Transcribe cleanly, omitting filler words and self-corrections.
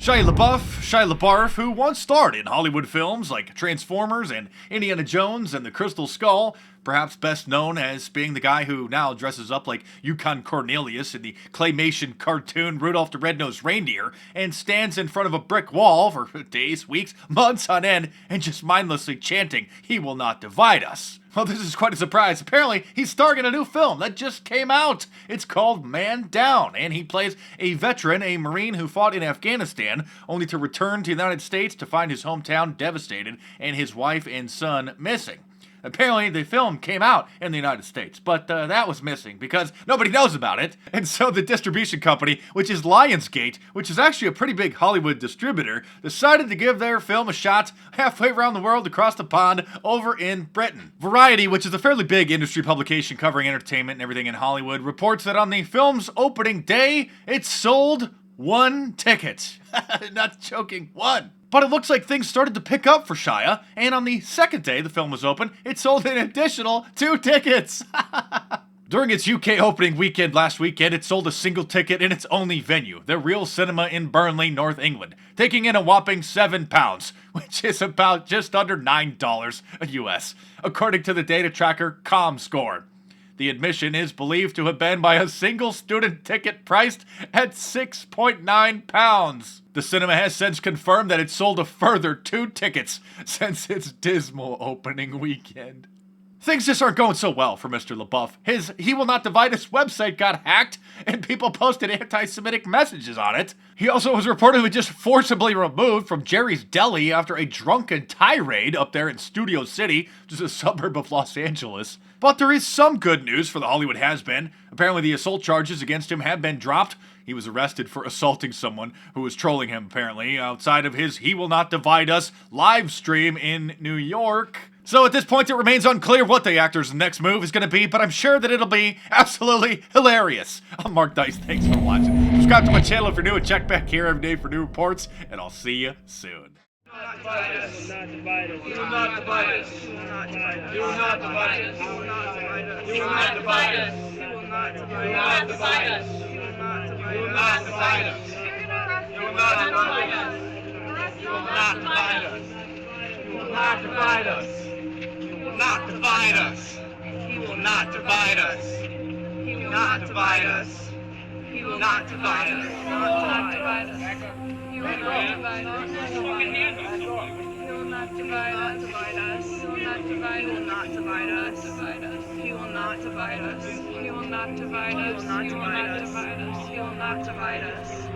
Shia LaBeouf, who once starred in Hollywood films like Transformers and Indiana Jones and the Crystal Skull, perhaps best known as being the guy who now dresses up like Yukon Cornelius in the claymation cartoon Rudolph the Red-Nosed Reindeer and stands in front of a brick wall for days, weeks, months on end and just mindlessly chanting, "He will not divide us." Well, this is quite a surprise. Apparently, he's starring in a new film that just came out. It's called Man Down, and he plays a veteran, a Marine who fought in Afghanistan, only to return to the United States to find his hometown devastated and his wife and son missing. Apparently, the film came out in the United States, but that was missing because nobody knows about it. And so the distribution company, which is Lionsgate, which is actually a pretty big Hollywood distributor, decided to give their film a shot halfway around the world across the pond over in Britain. Variety, which is a fairly big industry publication covering entertainment and everything in Hollywood, reports that on the film's opening day, it sold 1 ticket. Not joking, 1. But it looks like things started to pick up for Shia, and on the second day the film was open, it sold an additional 2 tickets. During its UK opening weekend last weekend, it sold a single ticket in its only venue, the Real Cinema in Burnley, North England, taking in a whopping £7, which is about just under $9 US, according to the data tracker ComScore. The admission is believed to have been by a single student ticket priced at £6.9. The cinema has since confirmed that it sold a further 2 tickets since its dismal opening weekend. Things just aren't going so well for Mr. LaBeouf. His He Will Not Divide Us website got hacked, and people posted anti-Semitic messages on it. He also was reportedly just forcibly removed from Jerry's Deli after a drunken tirade up there in Studio City, which is a suburb of Los Angeles. But there is some good news for the Hollywood has-been. Apparently the assault charges against him have been dropped. He was arrested for assaulting someone who was trolling him, apparently, outside of his He Will Not Divide Us live stream in New York. So at this point, it remains unclear what the actor's next move is going to be, but I'm sure that it'll be absolutely hilarious. I'm Mark Dice. Thanks for watching. Subscribe to my channel if you're new and check back here every day for new reports, and I'll see you soon. You will not divide us. You will not divide us. You will not divide us. You will not divide us. You will not divide us. You will not divide us. You will not divide us. You will not divide us. You will not divide us. You will not divide us. You will not divide us. He will not divide us. He will not divide us. He will not divide us. He will not divide us. He will not divide us. He will not divide us. He will not divide us. He will not divide us. He will not divide us. He will not divide us. He will not divide us. He will not divide us.